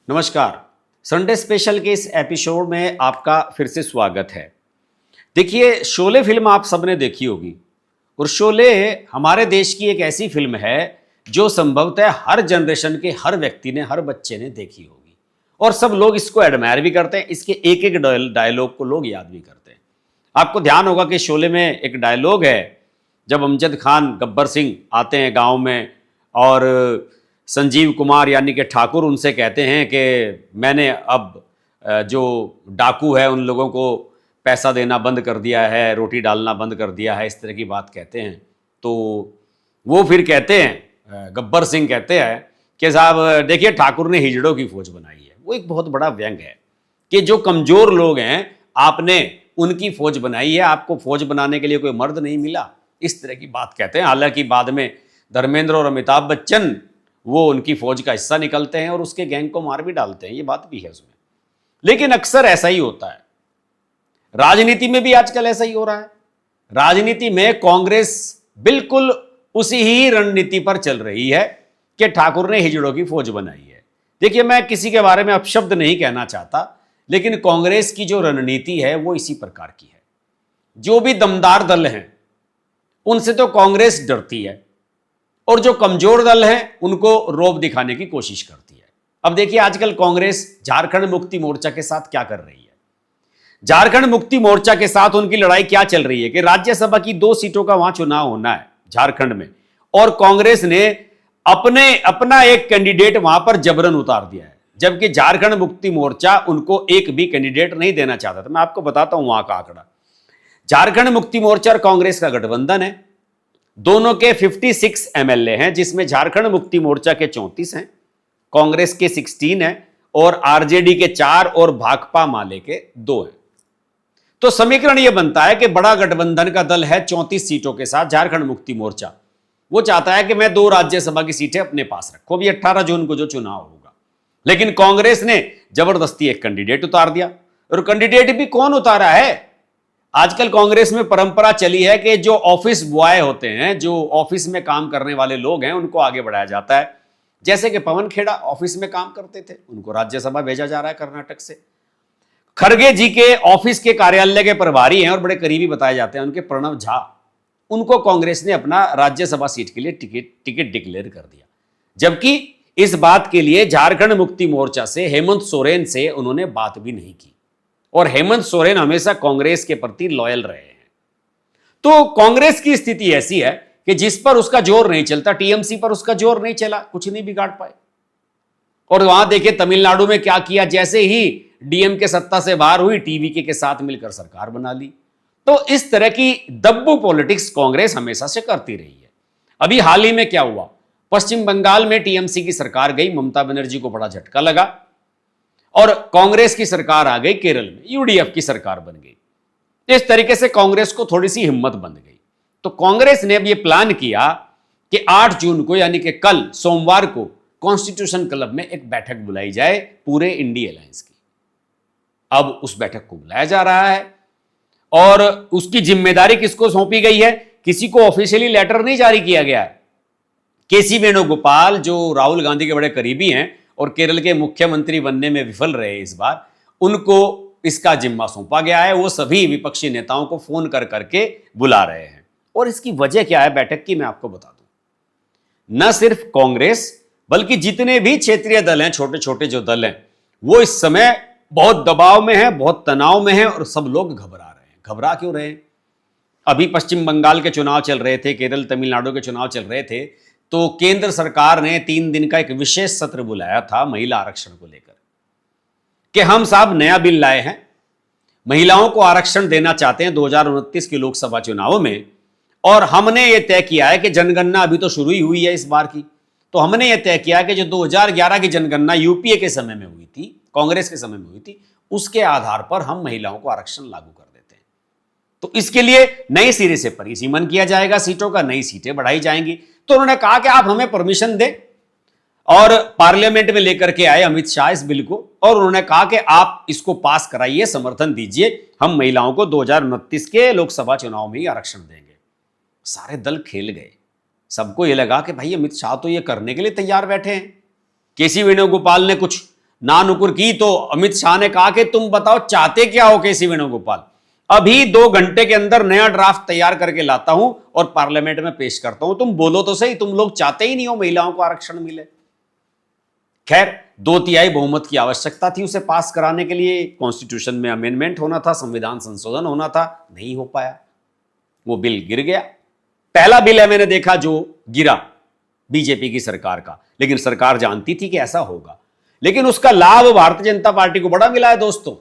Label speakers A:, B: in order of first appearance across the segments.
A: नमस्कार। Sunday special के इस एपिसोड में आपका फिर से स्वागत है। देखिए, शोले फिल्म आप सबने देखी होगी और शोले हमारे देश की एक ऐसी फिल्म है जो संभवतः हर जनरेशन के हर व्यक्ति ने, हर बच्चे ने देखी होगी और सब लोग इसको एडमायर भी करते हैं। इसके एक एक डायलॉग को लोग याद भी करते हैं। आपको ध्यान होगा कि शोले में एक डायलॉग है जब अमजद खान, गब्बर सिंह आते हैं गांव में और संजीव कुमार यानी कि ठाकुर उनसे कहते हैं कि मैंने अब जो डाकू है उन लोगों को पैसा देना बंद कर दिया है, रोटी डालना बंद कर दिया है, इस तरह की बात कहते हैं। तो वो फिर कहते हैं, गब्बर सिंह कहते हैं कि साहब देखिए ठाकुर ने हिजड़ों की फौज बनाई है। वो एक बहुत बड़ा व्यंग है कि जो कमज़ोर लोग हैं आपने उनकी फौज बनाई है, आपको फौज बनाने के लिए कोई मर्द नहीं मिला, इस तरह की बात कहते हैं। हालांकि बाद में धर्मेंद्र और अमिताभ बच्चन वो उनकी फौज का हिस्सा निकलते हैं और उसके गैंग को मार भी डालते हैं, ये बात भी है उसमें। लेकिन अक्सर ऐसा ही होता है, राजनीति में भी आजकल ऐसा ही हो रहा है। राजनीति में कांग्रेस बिल्कुल उसी ही रणनीति पर चल रही है कि ठाकुर ने हिजड़ों की फौज बनाई है। देखिए, मैं किसी के बारे में अपशब्द नहीं कहना चाहता, लेकिन कांग्रेस की जो रणनीति है वो इसी प्रकार की है। जो भी दमदार दल हैं उनसे तो कांग्रेस डरती है और जो कमजोर दल हैं उनको रोब दिखाने की कोशिश करती है। अब देखिए, आजकल कांग्रेस झारखंड मुक्ति मोर्चा के साथ क्या कर रही है। झारखंड मुक्ति मोर्चा के साथ उनकी लड़ाई क्या चल रही है कि राज्यसभा की 2 सीटों का वहां चुनाव होना है झारखंड में, और कांग्रेस ने अपना एक कैंडिडेट वहां पर जबरन उतार दिया है, जबकि झारखंड मुक्ति मोर्चा उनको एक भी कैंडिडेट नहीं देना चाहता था। मैं आपको बताता हूं वहां का आंकड़ा। झारखंड मुक्ति मोर्चा और कांग्रेस का गठबंधन है, दोनों के 56 एमएलए हैं, जिसमें झारखंड मुक्ति मोर्चा के 34 हैं, कांग्रेस के 16 हैं और आरजेडी के 4 और भाकपा माले के 2 हैं। तो समीकरण यह बनता है कि बड़ा गठबंधन का दल है 34 सीटों के साथ झारखंड मुक्ति मोर्चा। वो चाहता है कि मैं 2 राज्यसभा की सीटें अपने पास रखूं, अभी 18 जून को जो चुनाव होगा। लेकिन कांग्रेस ने जबरदस्ती एक कैंडिडेट उतार दिया। और कैंडिडेट भी कौन उतारा है? आजकल कांग्रेस में परंपरा चली है कि जो ऑफिस बॉय होते हैं, जो ऑफिस में काम करने वाले लोग हैं, उनको आगे बढ़ाया जाता है। जैसे कि पवन खेड़ा ऑफिस में काम करते थे, उनको राज्यसभा भेजा जा रहा है कर्नाटक से। खड़गे जी के ऑफिस के कार्यालय के प्रभारी हैं और बड़े करीबी बताए जाते हैं उनके, प्रणव झा, उनको कांग्रेस ने अपना राज्यसभा सीट के लिए टिकट डिक्लेयर कर दिया। जबकि इस बात के लिए झारखंड मुक्ति मोर्चा से हेमंत सोरेन से उन्होंने बात भी नहीं की, और हेमंत सोरेन हमेशा कांग्रेस के प्रति लॉयल रहे हैं। तो कांग्रेस की स्थिति ऐसी है कि जिस पर उसका जोर नहीं चलता, टीएमसी पर उसका जोर नहीं चला, कुछ नहीं बिगाड़ पाए। और वहां देखिए तमिलनाडु में क्या किया, जैसे ही डीएमके सत्ता से बाहर हुई, टीवीके के साथ मिलकर सरकार बना ली। तो इस तरह की दब्बू पॉलिटिक्स कांग्रेस हमेशा से करती रही है। अभी हाल ही में क्या हुआ, पश्चिम बंगाल में टीएमसी की सरकार गई, ममता बनर्जी को बड़ा झटका लगा और कांग्रेस की सरकार आ गई केरल में, यूडीएफ की सरकार बन गई। इस तरीके से कांग्रेस को थोड़ी सी हिम्मत बन गई। तो कांग्रेस ने अब यह प्लान किया कि 8 जून को यानी कि कल सोमवार को कॉन्स्टिट्यूशन क्लब में एक बैठक बुलाई जाए पूरे इंडी अलायंस की। अब उस बैठक को बुलाया जा रहा है और उसकी जिम्मेदारी किसको सौंपी गई है? किसी को ऑफिशियली लेटर नहीं जारी किया गया है। केसी वेणुगोपाल जो राहुल गांधी के बड़े करीबी हैं और केरल के मुख्यमंत्री बनने में विफल रहे इस बार, उनको इसका जिम्मा सौंपा गया है। वो सभी विपक्षी नेताओं को फोन कर करके बुला रहे हैं। और इसकी वजह क्या है बैठक की, मैं आपको बता दूं। न सिर्फ कांग्रेस बल्कि जितने भी क्षेत्रीय दल हैं, छोटे छोटे जो दल हैं, वो इस समय बहुत दबाव में है, बहुत तनाव में है और सब लोग घबरा रहे हैं। घबरा क्यों रहे हैं? अभी पश्चिम बंगाल के चुनाव चल रहे थे, केरल तमिलनाडु के चुनाव चल रहे थे, तो केंद्र सरकार ने 3 दिन का एक विशेष सत्र बुलाया था महिला आरक्षण को लेकर कि हम साहब नया बिल लाए हैं, महिलाओं को आरक्षण देना चाहते हैं 2029 के लोकसभा चुनाव में। और हमने यह तय किया है कि जनगणना अभी तो शुरू ही हुई है इस बार की, तो हमने यह तय किया कि जो 2011 की जनगणना यूपीए के समय में हुई थी, कांग्रेस के समय में हुई थी, उसके आधार पर हम महिलाओं को आरक्षण लागू कर देते हैं। तो इसके लिए नए सिरे से परिसीमन किया जाएगा सीटों का, नई सीटें बढ़ाई जाएंगी। तो उन्होंने कहा कि आप हमें परमिशन दें, और पार्लियामेंट में लेकर के आए अमित शाह इस बिल को, और उन्होंने कहा कि आप इसको पास कराइए, समर्थन दीजिए, हम महिलाओं को 2029 के लोकसभा चुनाव में ही आरक्षण देंगे। सारे दल खेल गए। सबको यह लगा कि भाई अमित शाह तो ये करने के लिए तैयार बैठे हैं। केसी वेणुगोपाल ने कुछ ना नुकुर की तो अमित शाह ने कहा कि तुम बताओ चाहते क्या हो केसी वेणुगोपाल, अभी 2 घंटे के अंदर नया ड्राफ्ट तैयार करके लाता हूं और पार्लियामेंट में पेश करता हूं, तुम बोलो तो सही, तुम लोग चाहते ही नहीं हो महिलाओं को आरक्षण मिले। खैर 2/3 बहुमत की आवश्यकता थी उसे पास कराने के लिए, कॉन्स्टिट्यूशन में अमेंडमेंट होना था, संविधान संशोधन होना था, नहीं हो पाया, वो बिल गिर गया। पहला बिल है मैंने देखा जो गिरा बीजेपी की सरकार का, लेकिन सरकार जानती थी कि ऐसा होगा, लेकिन उसका लाभ भारतीय जनता पार्टी को बड़ा मिला है दोस्तों।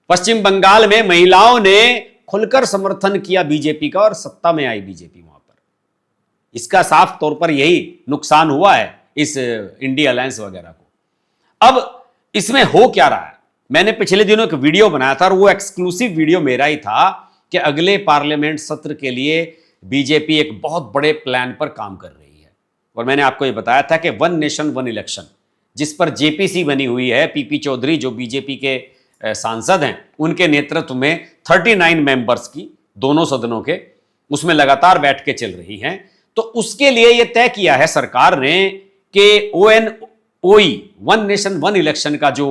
A: पश्चिम बंगाल में महिलाओं ने खुलकर समर्थन किया बीजेपी का और सत्ता में आई बीजेपी वहां पर। इसका साफ तौर पर यही नुकसान हुआ है इस इंडिया अलायंस वगैरह को। अब इसमें हो क्या रहा है, मैंने पिछले दिनों एक वीडियो बनाया था और वो एक्सक्लूसिव वीडियो मेरा ही था कि अगले पार्लियामेंट सत्र के लिए बीजेपी एक बहुत बड़े प्लान पर काम कर रही है। और मैंने आपको ये बताया था कि 1 नेशन 1 इलेक्शन, जिस पर जेपीसी बनी हुई है, पीपी चौधरी जो बीजेपी के सांसद हैं, उनके नेतृत्व में 39 मेंबर्स की दोनों सदनों के, उसमें लगातार बैठ के चल रही हैं। तो उसके लिए यह तय किया है सरकार ने कि ONOE 1 नेशन 1 इलेक्शन का जो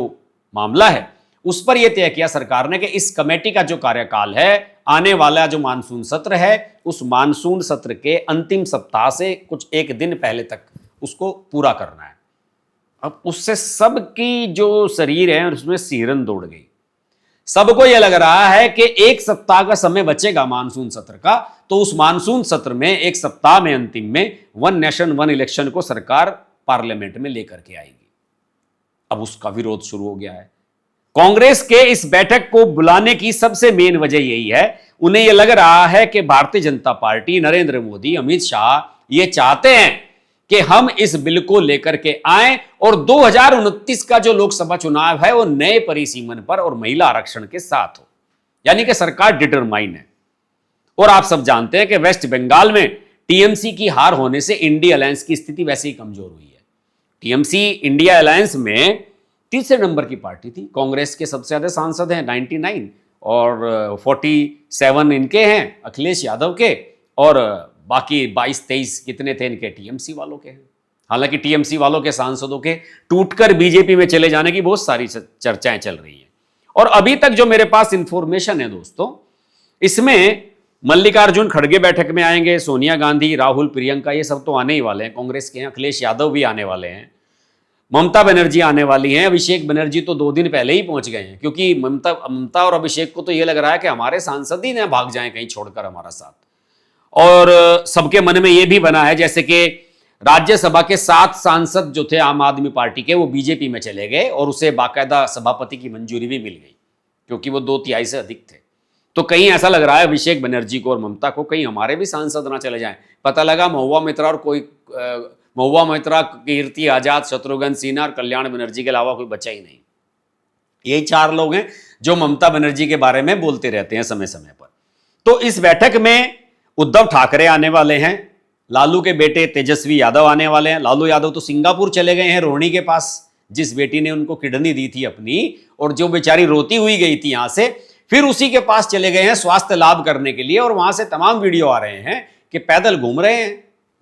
A: मामला है उस पर यह तय किया सरकार ने कि इस कमेटी का जो कार्यकाल है, आने वाला जो मानसून सत्र है, उस मानसून सत्र के अंतिम सप्ताह से कुछ एक दिन पहले तक उसको पूरा करना है। अब उससे सबकी जो शरीर है उसमें सिहरन दौड़ गई। सबको यह लग रहा है कि एक सप्ताह का समय बचेगा मानसून सत्र का, तो उस मानसून सत्र में एक सप्ताह में अंतिम में 1 नेशन 1 इलेक्शन को सरकार पार्लियामेंट में लेकर के आएगी। अब उसका विरोध शुरू हो गया है। कांग्रेस के इस बैठक को बुलाने की सबसे मेन वजह यही है, उन्हें यह लग रहा है कि भारतीय जनता पार्टी, नरेंद्र मोदी, अमित शाह ये चाहते हैं कि हम इस बिल को लेकर के आए और 2029 का जो लोकसभा चुनाव है वो नए परिसीमन पर और महिला आरक्षण के साथ हो। यानी कि सरकार डिटरमाइन है। और आप सब जानते हैं कि वेस्ट बंगाल में टीएमसी की हार होने से इंडिया अलायंस की स्थिति वैसे ही कमजोर हुई है। टीएमसी इंडिया अलायंस में तीसरे नंबर की पार्टी थी, कांग्रेस के सबसे ज्यादा सांसद हैं 99 और 47 इनके हैं अखिलेश यादव के, और बाकी 22-23 कितने थे इनके टीएमसी वालों के हैं। हालांकि टीएमसी वालों के सांसदों के टूटकर बीजेपी में चले जाने की बहुत सारी चर्चाएं चल रही हैं। और अभी तक जो मेरे पास इंफॉर्मेशन है दोस्तों, इसमें मल्लिकार्जुन खड़गे बैठक में आएंगे, सोनिया गांधी, राहुल, प्रियंका ये सब तो आने ही वाले हैं कांग्रेस के हैं, अखिलेश यादव भी आने वाले हैं, ममता बनर्जी आने वाली हैं, अभिषेक बनर्जी तो 2 दिन पहले ही पहुंच गए हैं, क्योंकि ममता और अभिषेक को तो ये लग रहा है कि हमारे सांसद ही ना भाग जाएं कहीं छोड़कर हमारा साथ। और सबके मन में यह भी बना है जैसे कि राज्यसभा के 7 सांसद जो थे आम आदमी पार्टी के, वो बीजेपी में चले गए और उसे बाकायदा सभापति की मंजूरी भी मिल गई क्योंकि वो 2/3 से अधिक थे। तो कहीं ऐसा लग रहा है अभिषेक बनर्जी को और ममता को कहीं हमारे भी सांसद ना चले जाएं। पता लगा महुआ मित्रा और महुआ मित्रा, कीर्ति आजाद, शत्रुघ्न सिन्हा और कल्याण बनर्जी के अलावा कोई बचा ही नहीं। यही 4 लोग हैं जो ममता बनर्जी के बारे में बोलते रहते हैं समय समय पर। तो इस बैठक में उद्धव ठाकरे आने वाले हैं, लालू के बेटे तेजस्वी यादव आने वाले हैं। लालू यादव तो सिंगापुर चले गए हैं रोहिणी के पास, जिस बेटी ने उनको किडनी दी थी अपनी और जो बेचारी रोती हुई गई थी यहां से, फिर उसी के पास चले गए हैं स्वास्थ्य लाभ करने के लिए। और वहां से तमाम वीडियो आ रहे हैं कि पैदल घूम रहे हैं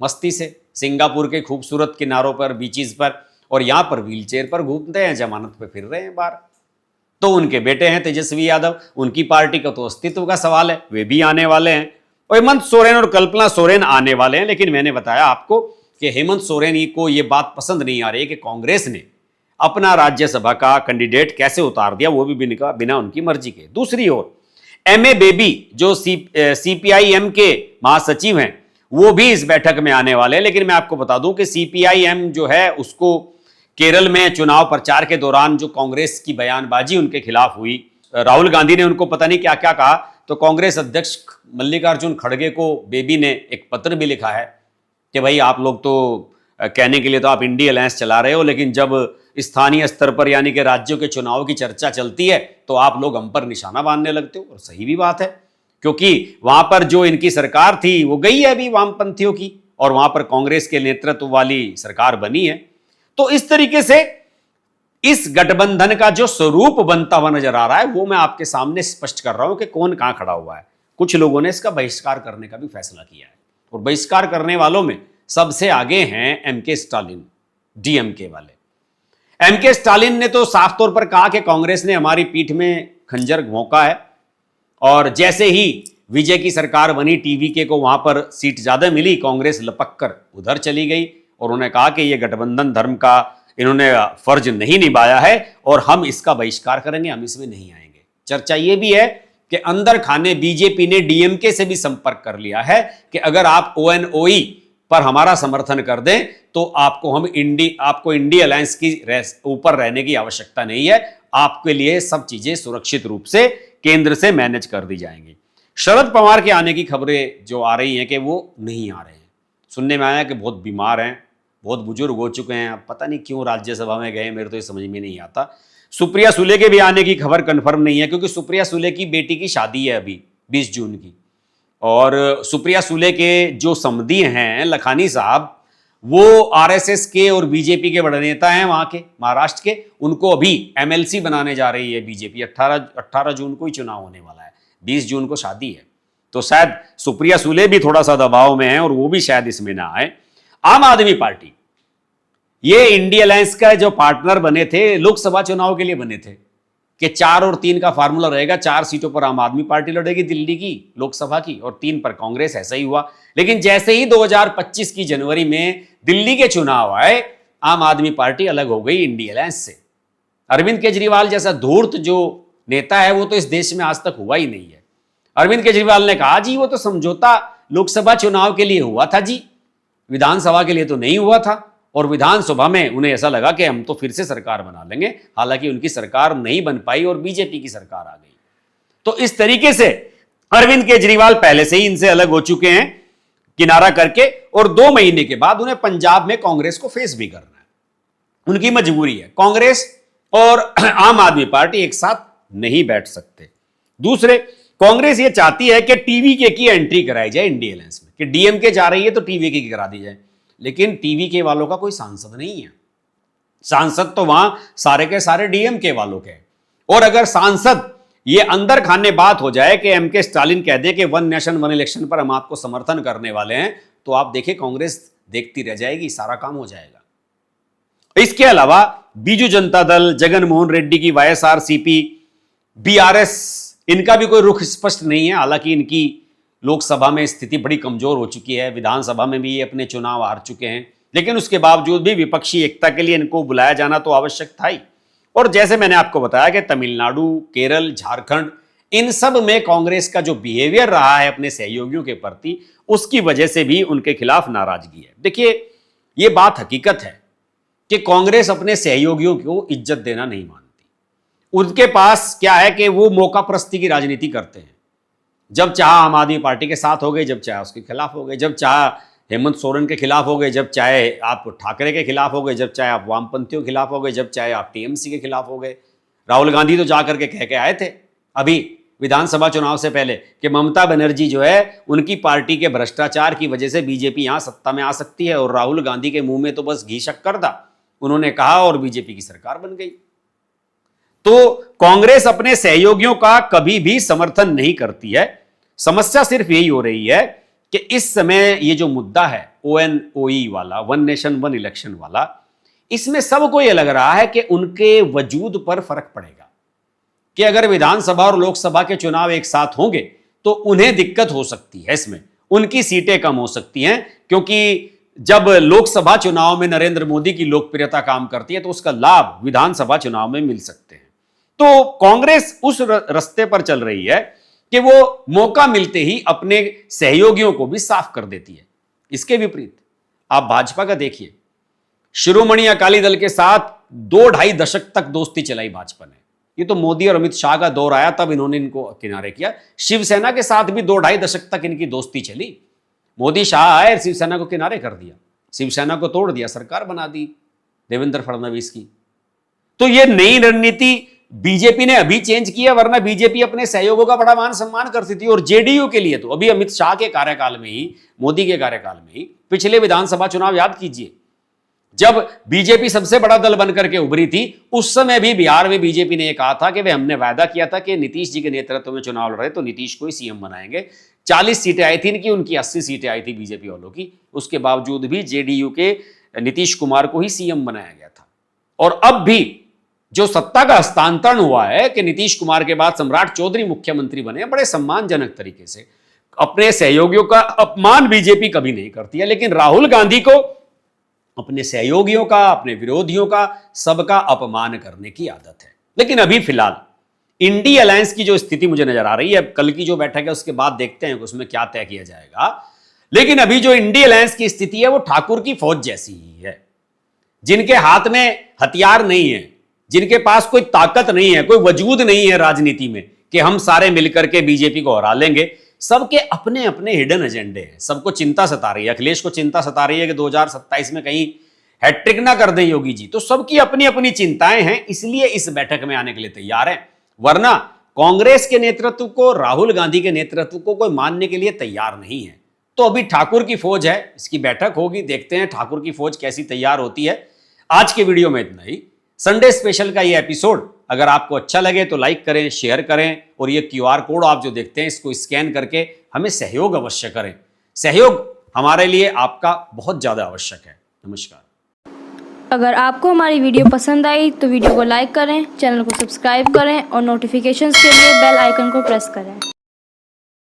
A: मस्ती से सिंगापुर के खूबसूरत किनारों पर, बीचेस पर, और यहां पर व्हीलचेयर पर घूमते हैं, जमानत पे फिर रहे हैं बाहर। तो उनके बेटे हैं तेजस्वी यादव, उनकी पार्टी का तो अस्तित्व का सवाल है, वे भी आने वाले हैं। और हेमंत सोरेन और कल्पना सोरेन आने वाले हैं। लेकिन मैंने बताया आपको कि हेमंत सोरेन को यह बात पसंद नहीं आ रही है कि कांग्रेस ने अपना राज्यसभा का कैंडिडेट कैसे उतार दिया, वो भी बिना उनकी मर्जी के। दूसरी ओर एमए बेबी जो सीपीआईएम के महासचिव हैं, वो भी इस बैठक में आने वाले हैं। लेकिन मैं आपको बता दूं कि सीपीआईएम जो है उसको केरल में चुनाव प्रचार के दौरान जो कांग्रेस की बयानबाजी उनके खिलाफ हुई, राहुल गांधी ने उनको पता नहीं क्या क्या कहा, तो कांग्रेस अध्यक्ष मल्लिकार्जुन खड़गे को बेबी ने एक पत्र भी लिखा है कि भाई आप लोग तो कहने के लिए तो आप इंडिया अलायंस चला रहे हो, लेकिन जब स्थानीय स्तर पर यानी कि राज्यों के चुनाव की चर्चा चलती है तो आप लोग हम पर निशाना बांधने लगते हो। और सही भी बात है, क्योंकि वहां पर जो इनकी सरकार थी वो गई है अभी वामपंथियों की, और वहां पर कांग्रेस के नेतृत्व वाली सरकार बनी है। तो इस तरीके से इस गठबंधन का जो स्वरूप बनता हुआ नजर आ रहा है वो मैं आपके सामने स्पष्ट कर रहा हूं कि कौन कहां खड़ा हुआ है। कुछ लोगों ने इसका बहिष्कार करने का भी फैसला किया है, और बहिष्कार करने वालों में सबसे आगे हैं एमके स्टालिन, डीएमके वाले। एम के स्टालिन ने तो साफ तौर पर कहा कि कांग्रेस ने हमारी पीठ में खंजर भोंका है, और जैसे ही विजय की सरकार बनी, टीवीके को वहां पर सीट ज्यादा मिली, कांग्रेस लपक कर उधर चली गई और उन्होंने कहा कि यह गठबंधन धर्म का इन्होंने फर्ज नहीं निभाया है और हम इसका बहिष्कार करेंगे, हम इसमें नहीं आएंगे। चर्चा यह भी है कि अंदर खाने बीजेपी ने डीएमके से भी संपर्क कर लिया है कि अगर आप ओएनओई पर हमारा समर्थन कर दें तो आपको इंडी अलायंस की ऊपर रहने की आवश्यकता नहीं है, आपके लिए सब चीजें सुरक्षित रूप से केंद्र से मैनेज कर दी जाएंगी। शरद पवार के आने की खबरें जो आ रही हैं कि वो नहीं आ रहे हैं। सुनने में आया कि बहुत बीमार हैं, बहुत बुजुर्ग हो चुके हैं, अब पता नहीं क्यों राज्यसभा में गए, मेरे तो ये समझ में नहीं आता। सुप्रिया सुले के भी आने की खबर कंफर्म नहीं है, क्योंकि सुप्रिया सुले की बेटी की शादी है अभी 20 जून की, और सुप्रिया सुले के जो समधी हैं लखानी साहब, वो आरएसएस के और बीजेपी के बड़े नेता हैं वहां के, महाराष्ट्र के। उनको अभी एमएलसी बनाने जा रही है बीजेपी। 18 जून को ही चुनाव होने वाला है, 20 जून को शादी है, तो शायद सुप्रिया सुले भी थोड़ा सा दबाव में है और वो भी शायद इसमें ना आए। आम आदमी पार्टी, ये इंडी अलायंस का जो पार्टनर बने थे, लोकसभा चुनाव के लिए बने थे कि 4 और 3 का फार्मूला रहेगा, 4 सीटों पर आम आदमी पार्टी लड़ेगी दिल्ली की लोकसभा की और 3 पर कांग्रेस। ऐसा ही हुआ। लेकिन जैसे ही 2025 की जनवरी में दिल्ली के चुनाव आए, आम आदमी पार्टी अलग हो गई इंडी अलायंस से। अरविंद केजरीवाल जैसा धूर्त जो नेता है वो तो इस देश में आज तक हुआ ही नहीं है। अरविंद केजरीवाल ने कहा जी वो तो समझौता लोकसभा चुनाव के लिए हुआ था जी, विधानसभा के लिए तो नहीं हुआ था, और विधानसभा में उन्हें ऐसा लगा कि हम तो फिर से सरकार बना लेंगे। हालांकि उनकी सरकार नहीं बन पाई और बीजेपी की सरकार आ गई। तो इस तरीके से अरविंद केजरीवाल पहले से ही इनसे अलग हो चुके हैं किनारा करके, और 2 महीने के बाद उन्हें पंजाब में कांग्रेस को फेस भी करना है। उनकी मजबूरी है, कांग्रेस और आम आदमी पार्टी एक साथ नहीं बैठ सकते। दूसरे, कांग्रेस ये चाहती है कि टीवीके की एंट्री कराई जाए इंडी अलायंस में, कि डीएमके जा रही है तो टीवीके की करा दी जाए। लेकिन टीवीके वालों का कोई सांसद नहीं है, सांसद तो वहां सारे के सारे डीएमके वालों के। और अगर सांसद ये अंदर खाने बात हो जाए कि एम के स्टालिन कह दे कि 1 नेशन 1 इलेक्शन पर हम आपको समर्थन करने वाले हैं, तो आप देखिए कांग्रेस देखती रह जाएगी, सारा काम हो जाएगा। इसके अलावा बीजू जनता दल, जगनमोहन रेड्डी की वाईएसआरसीपी, बीआरएस, इनका भी कोई रुख स्पष्ट नहीं है। हालांकि इनकी लोकसभा में स्थिति बड़ी कमजोर हो चुकी है, विधानसभा में भी ये अपने चुनाव हार चुके हैं, लेकिन उसके बावजूद भी विपक्षी एकता के लिए इनको बुलाया जाना तो आवश्यक था ही। और जैसे मैंने आपको बताया कि तमिलनाडु, केरल, झारखंड, इन सब में कांग्रेस का जो बिहेवियर रहा है अपने सहयोगियों के प्रति, उसकी वजह से भी उनके खिलाफ नाराजगी है। देखिए, यह बात हकीकत है कि कांग्रेस अपने सहयोगियों को इज्जत देना नहीं मानती। उनके पास क्या है कि वो मौका प्रस्ती की राजनीति करते हैं। जब चाह आम आदमी पार्टी के साथ हो गए, जब चाहे उसके खिलाफ हो गए, जब चाहे हेमंत सोरेन के खिलाफ हो गए, जब चाहे आप ठाकरे के खिलाफ हो गए, जब चाहे आप वामपंथियों के खिलाफ हो गए, जब चाहे आप टीएमसी के खिलाफ हो गए। राहुल गांधी तो जाकर के कह के आए थे अभी विधानसभा चुनाव से पहले कि ममता बनर्जी जो है, उनकी पार्टी के भ्रष्टाचार की वजह से बीजेपी यहां सत्ता में आ सकती है, और राहुल गांधी के मुंह में तो बस घी शक्कर था, उन्होंने कहा और बीजेपी की सरकार बन गई। तो कांग्रेस अपने सहयोगियों का कभी भी समर्थन नहीं करती है। समस्या सिर्फ यही हो रही है कि इस समय ये जो मुद्दा है ओएनओई वाला, 1 नेशन 1 इलेक्शन वाला, इसमें सबको यह लग रहा है कि उनके वजूद पर फर्क पड़ेगा, कि अगर विधानसभा और लोकसभा के चुनाव एक साथ होंगे तो उन्हें दिक्कत हो सकती है, इसमें उनकी सीटें कम हो सकती हैं, क्योंकि जब लोकसभा चुनाव में नरेंद्र मोदी की लोकप्रियता काम करती है तो उसका लाभ विधानसभा चुनाव में मिल सकते हैं। तो कांग्रेस उस रास्ते पर चल रही है कि वो मौका मिलते ही अपने सहयोगियों को भी साफ कर देती है। इसके विपरीत आप भाजपा का देखिए, शिरोमणि अकाली दल के साथ 2-2.5 दशक तक दोस्ती चलाई भाजपा ने। ये तो मोदी और अमित शाह का दौर आया तब इन्होंने इनको किनारे किया। शिवसेना के साथ भी 2-2.5 दशक तक इनकी दोस्ती चली। मोदी शाह आए और शिवसेना को किनारे कर दिया, शिवसेना को तोड़ दिया, सरकार बना दी देवेंद्र फडणवीस की। तो ये नई रणनीति बीजेपी ने अभी चेंज किया, वरना बीजेपी अपने सहयोगों का बड़ा मान सम्मान करती थी। और जेडीयू के लिए तो अभी अमित शाह के कार्यकाल में ही, मोदी के कार्यकाल में ही, पिछले विधानसभा चुनाव याद कीजिए, जब बीजेपी सबसे बड़ा दल बनकर के उभरी थी, उस समय भी बिहार में बीजेपी ने कहा था कि वे हमने वायदा किया था कि नीतीश जी के नेतृत्व में चुनाव लड़ रहे तो नीतीश को ही सीएम बनाएंगे। 40 सीटें आई थी इनकी, उनकी 80 सीटें आई थी बीजेपी वालों की। उसके बावजूद भी जेडीयू के नीतीश कुमार को ही सीएम बनाया गया था। और अब भी जो सत्ता का हस्तांतरण हुआ है कि नीतीश कुमार के बाद सम्राट चौधरी मुख्यमंत्री बने, बड़े सम्मानजनक तरीके से अपने सहयोगियों का अपमान बीजेपी कभी नहीं करती है, लेकिन राहुल गांधी को अपने सहयोगियों का, अपने विरोधियों का, सबका अपमान करने की आदत है। लेकिन अभी फिलहाल इंडी अलायंस की जो स्थिति मुझे नजर आ रही है, कल की जो बैठक है उसके बाद देखते हैं उसमें क्या तय किया जाएगा, लेकिन अभी जो इंडी अलायंस की स्थिति है वो ठाकुर की फौज जैसी ही है, जिनके हाथ में हथियार नहीं है, जिनके पास कोई ताकत नहीं है, कोई वजूद नहीं है राजनीति में कि हम सारे मिलकर के बीजेपी को हरा लेंगे। सबके अपने अपने हिडन एजेंडे हैं, सबको चिंता सता रही है। अखिलेश को चिंता सता रही है कि 2027 में कहीं हैट्रिक ना कर दें योगी जी, तो सबकी अपनी अपनी चिंताएं हैं, इसलिए इस बैठक में आने के लिए तैयार हैं। वरना कांग्रेस के नेतृत्व को, राहुल गांधी के नेतृत्व को कोई मानने के लिए तैयार नहीं है। तो अभी ठाकुर की फौज है, इसकी बैठक होगी, देखते हैं ठाकुर की फौज कैसी तैयार होती है। आज के वीडियो में इतना ही। संडे स्पेशल का ये एपिसोड अगर आपको अच्छा लगे तो लाइक करें, शेयर करें, और ये QR कोड आप जो देखते हैं इसको स्कैन करके हमें सहयोग अवश्य करें। सहयोग हमारे लिए आपका बहुत ज़्यादा आवश्यक है। नमस्कार।
B: अगर आपको हमारी वीडियो पसंद आई तो वीडियो को लाइक करें, चैनल को सब्सक्राइब करें और नोटिफिकेशंस के लिए बेल आइकन को प्रेस करें।